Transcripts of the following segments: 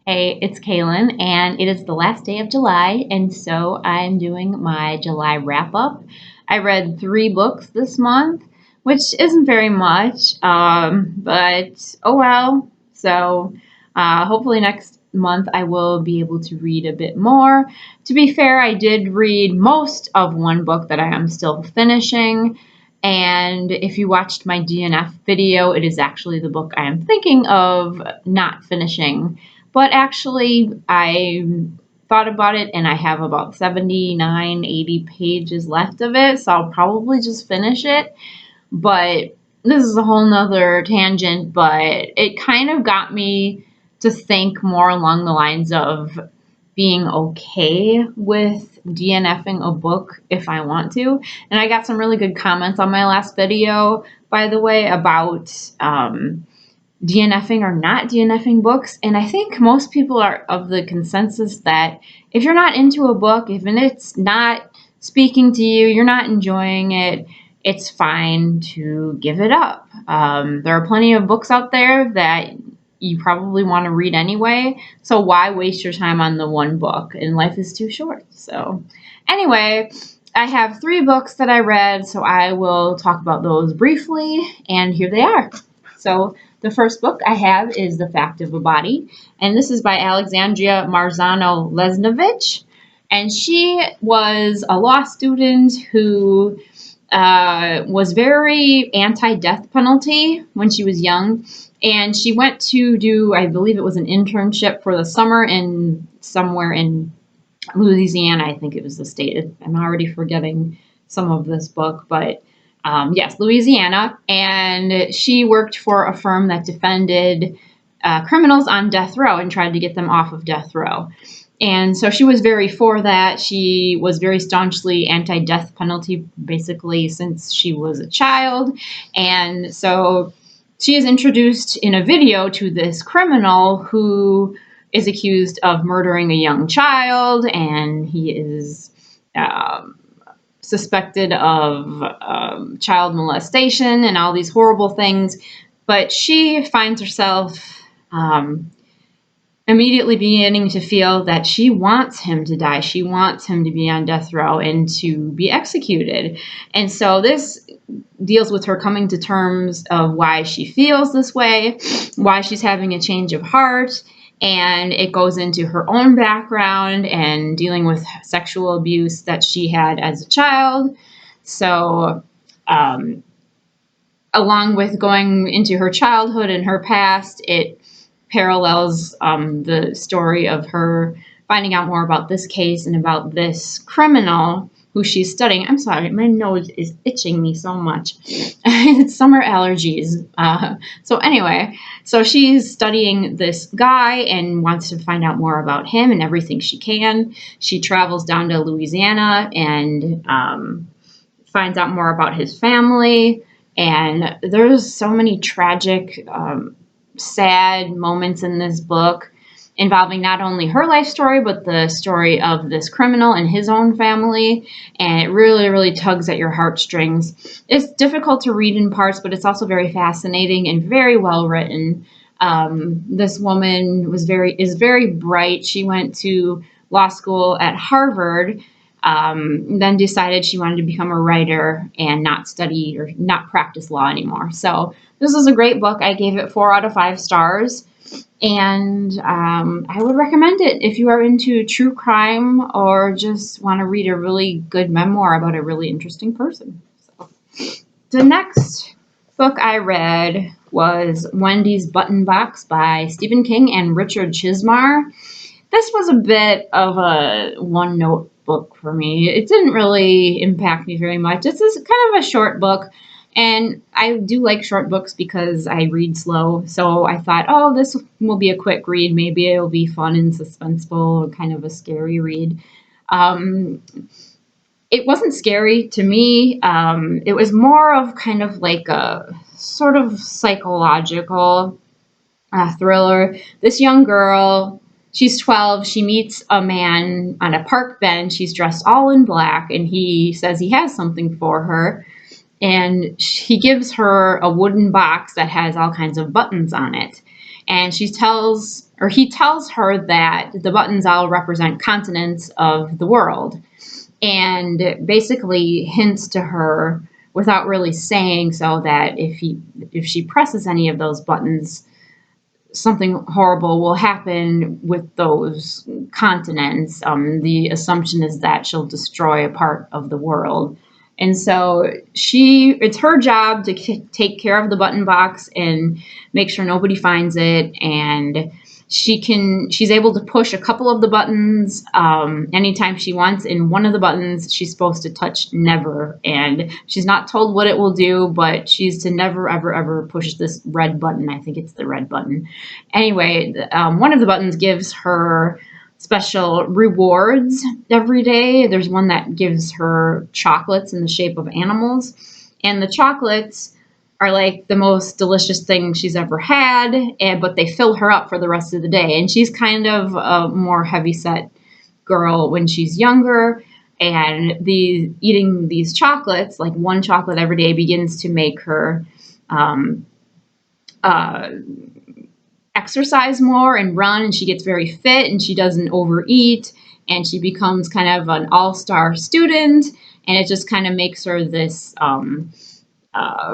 Hey, it's Kaylin, and it is the last day of July, and so I'm doing my July wrap up. I read 3 books this month, which isn't very much, but oh well. So hopefully next month I will be able to read a bit more. To be fair, I did read most of one book that I am still finishing. And if you watched my DNF video, it is actually the book I am thinking of not finishing. But actually, I thought about it and I have about 79, 80 pages left of it, so I'll probably just finish it. But this is a whole nother tangent, but it kind of got me to think more along the lines of being okay with DNFing a book if I want to. And I got some really good comments on my last video, by the way, about DNFing or not DNFing books. And I think most people are of the consensus that if you're not into a book, even if it's not speaking to you, you're not enjoying it, it's fine to give it up. There are plenty of books out there that you probably want to read anyway. So why waste your time on the one book? And life is too short. So anyway, I have 3 books that I read, so I will talk about those briefly. And here they are. So the first book I have is The Fact of a Body, and this is by Alexandria Marzano-Lesnevich. And she was a law student who was very anti-death penalty when she was young. And she went to do, I believe it was an internship for the summer in somewhere in Louisiana. I think it was the state. I'm already forgetting some of this book, but yes, Louisiana. And she worked for a firm that defended criminals on death row and tried to get them off of death row. And so she was very for that. She was very staunchly anti-death penalty, basically, since she was a child. And so she is introduced in a video to this criminal who is accused of murdering a young child, and he is suspected of child molestation and all these horrible things. But she finds herself immediately beginning to feel that she wants him to die. She wants him to be on death row and to be executed. And so this deals with her coming to terms of why she feels this way, why she's having a change of heart, and it goes into her own background and dealing with sexual abuse that she had as a child. So, along with going into her childhood and her past, it parallels the story of her finding out more about this case and about this criminal who she's studying. I'm sorry, my nose is itching me so much. It's summer allergies. So anyway, so she's studying this guy and wants to find out more about him and everything she can. She travels down to Louisiana and finds out more about his family. And there's so many tragic sad moments in this book involving not only her life story, but the story of this criminal and his own family. And it really, really tugs at your heartstrings. It's difficult to read in parts, but it's also very fascinating and very well written. This woman is very bright. She went to law school at Harvard, then decided she wanted to become a writer and not study or not practice law anymore. So this is a great book. I gave it 4 out of 5 stars. And I would recommend it if you are into true crime or just want to read a really good memoir about a really interesting person. So, the next book I read was Wendy's Button Box by Stephen King and Richard Chizmar. This was a bit of a one-note book for me. It didn't really impact me very much. This is kind of a short book. And I do like short books because I read slow. So I thought, oh, this will be a quick read. Maybe it'll be fun and suspenseful, kind of a scary read. It wasn't scary to me. It was more of kind of like a sort of psychological thriller. This young girl, she's 12. She meets a man on a park bench. He's dressed all in black, and he says he has something for her. And he gives her a wooden box that has all kinds of buttons on it. And he tells her that the buttons all represent continents of the world, and basically hints to her without really saying so that if she presses any of those buttons, something horrible will happen with those continents. The assumption is that she'll destroy a part of the world. And so it's her job to take care of the button box and make sure nobody finds it. And she's able to push a couple of the buttons anytime she wants. And one of the buttons she's supposed to touch never. And she's not told what it will do, but she's to never, ever, ever push this red button. I think it's the red button. Anyway, one of the buttons gives her special rewards every day. There's one that gives her chocolates in the shape of animals. And the chocolates are like the most delicious thing she's ever had, but they fill her up for the rest of the day. And she's kind of a more heavyset girl when she's younger. And eating these chocolates, like one chocolate every day, begins to make her exercise more and run, and she gets very fit, and she doesn't overeat, and she becomes kind of an all-star student, and it just kind of makes her this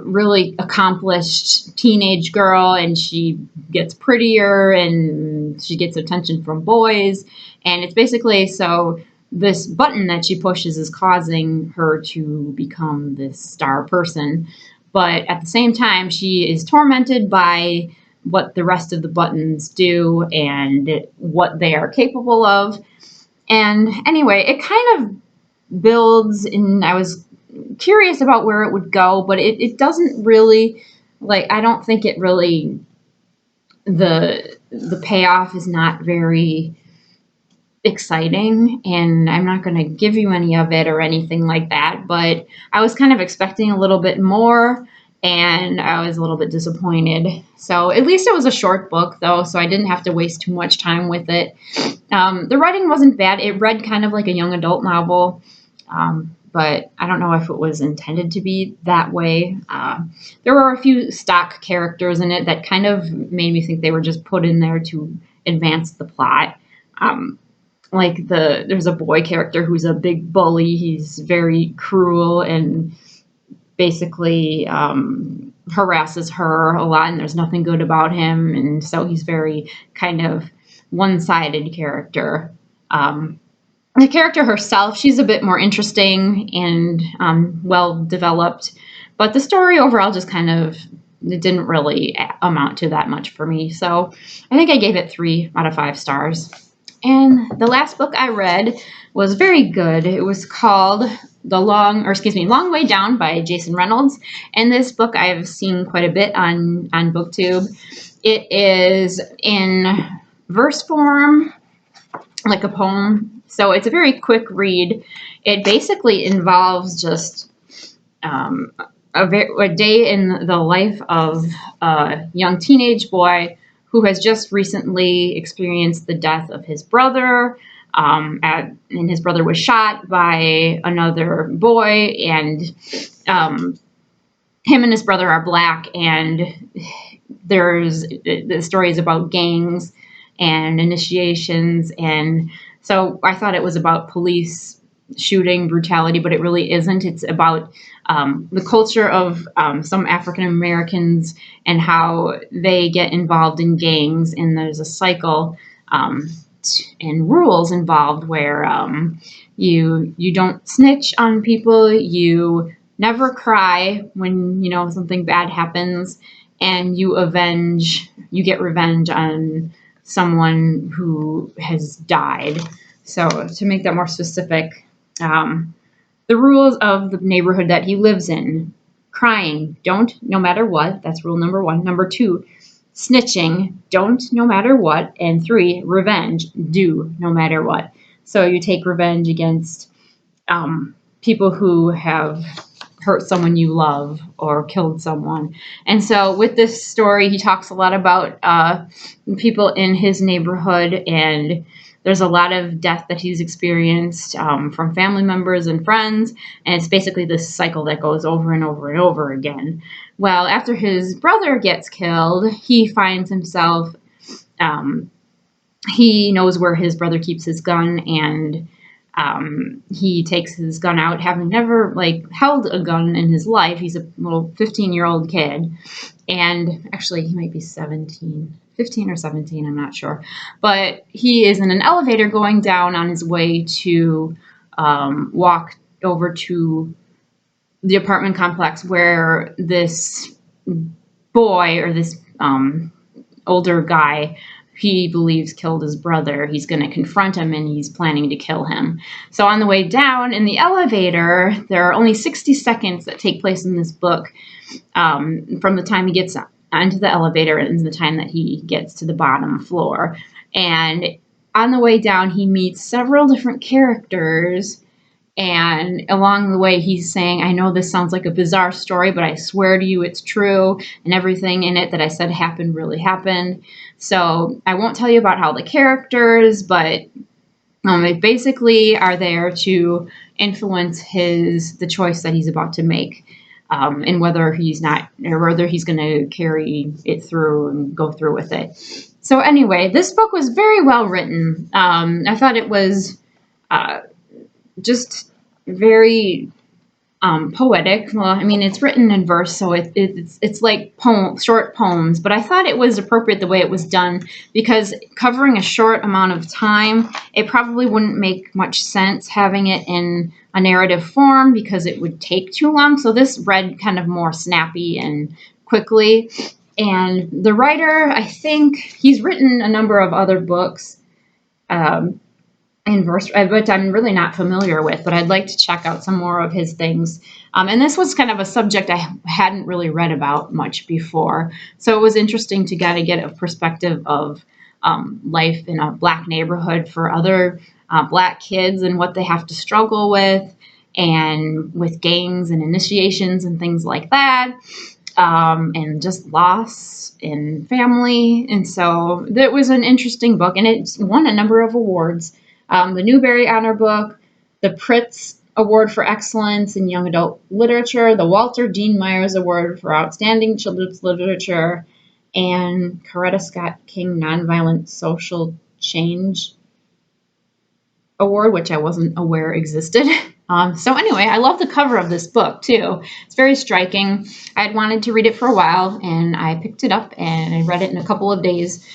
really accomplished teenage girl, and she gets prettier, and she gets attention from boys, and it's basically so this button that she pushes is causing her to become this star person, but at the same time, she is tormented by what the rest of the buttons do and what they are capable of. And anyway, it kind of builds, and I was curious about where it would go, but it doesn't really, I don't think it really, the payoff is not very exciting, and I'm not going to give you any of it or anything like that, but I was kind of expecting a little bit more, and I was a little bit disappointed. So at least it was a short book, though, so I didn't have to waste too much time with it. The writing wasn't bad. It read kind of like a young adult novel, but I don't know if it was intended to be that way. There were a few stock characters in it that kind of made me think they were just put in there to advance the plot. There's a boy character who's a big bully. He's very cruel and basically harasses her a lot, and there's nothing good about him, and so he's very kind of one-sided character. The character herself, she's a bit more interesting and well-developed, but the story overall just kind of, it didn't really amount to that much for me, so I think I gave it 3 out of 5 stars. And the last book I read was very good. It was called Long Way Down by Jason Reynolds. And this book I've seen quite a bit on BookTube. It is in verse form, like a poem. So it's a very quick read. It basically involves just a day in the life of a young teenage boy who has just recently experienced the death of his brother, and his brother was shot by another boy, and him and his brother are black, and the story is about gangs and initiations, and so I thought it was about police shooting brutality, but it really isn't. It's about the culture of some African Americans and how they get involved in gangs, and there's a cycle and rules involved where you don't snitch on people, you never cry when something bad happens, and you get revenge on someone who has died. So to make that more specific, the rules of the neighborhood that he lives in: crying, don't, no matter what. That's rule number 1. Number 2, snitching, don't, no matter what. And 3, revenge, do, no matter what. So you take revenge against people who have hurt someone you love or killed someone. And so with this story, he talks a lot about people in his neighborhood and There's a lot of death that he's experienced from family members and friends, and it's basically this cycle that goes over and over and over again. Well, after his brother gets killed, he finds himself, he knows where his brother keeps his gun, and he takes his gun out, having never held a gun in his life. He's a little 15-year-old kid, and actually he might be 15 or 17, I'm not sure. But he is in an elevator going down on his way to walk over to the apartment complex where this boy, or this older guy, he believes killed his brother. He's going to confront him, and he's planning to kill him. So on the way down in the elevator, there are only 60 seconds that take place in this book, from the time he gets onto the elevator and the time that he gets to the bottom floor. And on the way down, he meets several different characters. And along the way, he's saying, I know this sounds like a bizarre story, but I swear to you it's true. And everything in it that I said happened really happened. So I won't tell you about how the characters, but they basically are there to influence the choice that he's about to make. And whether he's going to carry it through and go through with it. So anyway, this book was very well written. I thought it was just very poetic. Well, I mean, it's written in verse, so it's like short poems. But I thought it was appropriate the way it was done, because covering a short amount of time, it probably wouldn't make much sense having it in a narrative form, because it would take too long. So this read kind of more snappy and quickly. And the writer, I think he's written a number of other books in verse, but I'm really not familiar with, but I'd like to check out some more of his things. And this was kind of a subject I hadn't really read about much before. So it was interesting to kind of get a perspective of life in a Black neighborhood for other Black kids, and what they have to struggle with, and with gangs and initiations and things like that, and just loss in family. And so that was an interesting book, and it's won a number of awards. The Newbery Honor Book, the Pritz Award for Excellence in Young Adult Literature, the Walter Dean Myers Award for Outstanding Children's Literature, and Coretta Scott King Nonviolent Social Change Award, which I wasn't aware existed. So anyway, I love the cover of this book too. It's very striking. I had wanted to read it for a while, and I picked it up and I read it in a couple of days.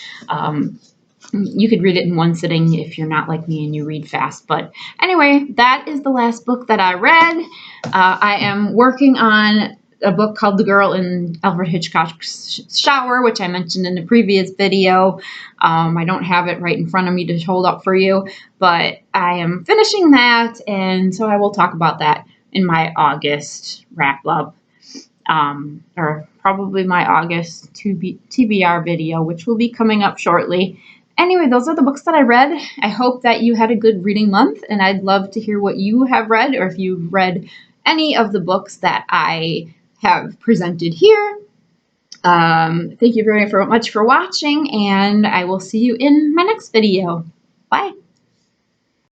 You could read it in one sitting if you're not like me and you read fast. But anyway, that is the last book that I read. I am working on a book called The Girl in Alfred Hitchcock's Shower, which I mentioned in the previous video. I don't have it right in front of me to hold up for you, but I am finishing that, and so I will talk about that in my August wrap-up, or probably my August TBR video, which will be coming up shortly. Anyway, those are the books that I read. I hope that you had a good reading month, and I'd love to hear what you have read, or if you've read any of the books that I have presented here. Thank you very much for watching, and I will see you in my next video. Bye.